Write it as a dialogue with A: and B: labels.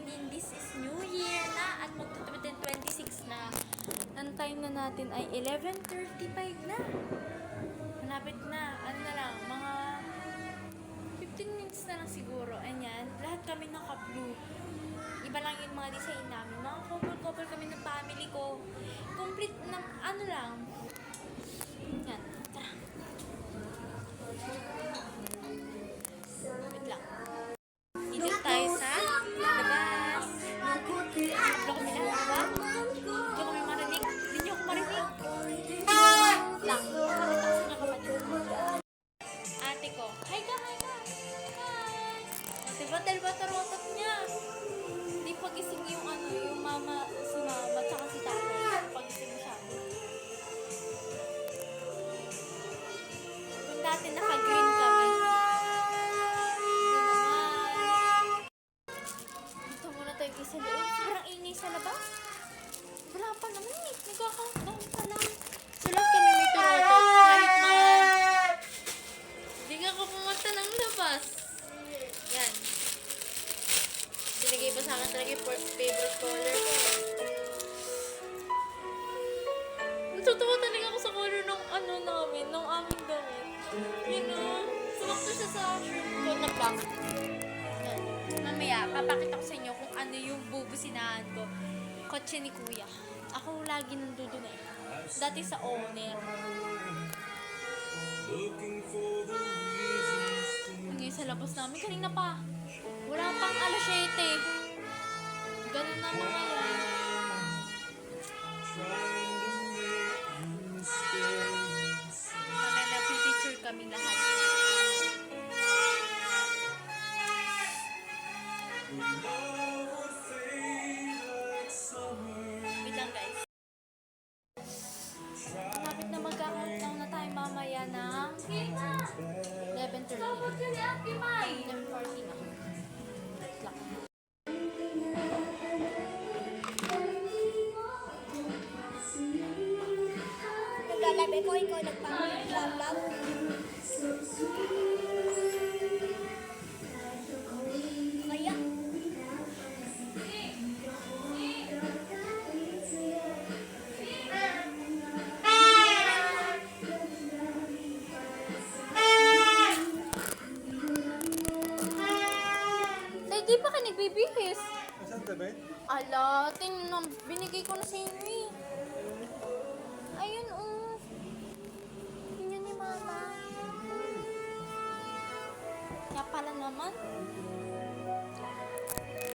A: din. This is New Year na at mag-26 na. Ang time na natin ay 11:35 na. Malapit na. Ano na lang, mga 15 minutes na lang siguro. Ayan, lahat kami naka-blue. Iba lang yung mga design namin. Mga couple-couple kami ng family ko. Complete na, ano lang. Yan, tara. Wait lang. Dito tayo sa labas. Dito kami lahat, diba? Dito kami marinig. Hindi nyo ako marinig. Lang. Kapit ako sa kapatid. Ate ko. Hi ka, hi ka. Hi. Diba, talba-tarotot niya. Hindi pagising yung ano, yung mama, si mama, tsaka si tatay. Pagising siya. Kung dati naka-green kami. Sa loob. Sobrang ingay sa labas. Wala pa naman eh. Nagka-countdown pa lang. So lahat kami may turotot. Kahit mga hindi nga ako pumunta ng labas. Yan. Sinigay pa sa akin talaga yung favorite color ko. Natutuwa talaga ako sa color ng ano namin, ng aming damit. You know, sumakto siya sa shirt ko na black. Mamaya, papakita ko sa inyo kung ano yung bubusinahan ko. Kotse ni Kuya. Ako lagi nandoon eh. Dati sa owner. Ngayon sa labas namin, kanina pa. Wala pang alas 7. Ganun na mga yan. Mamaya na-picture kami lahat. Wait lang guys. Malapit na magka-countdown na tayo mamaya ng 11:30. 11:40 na. Wait lang.
B: Naglalabi ko, ikaw nagpa-love. Kaya?
A: Di pa ka nagbibihis?
C: Asan tabi?
A: Ala, binigay ko na sa inyo eh. Ayun oh. Yun ni mama. Kaya pala naman.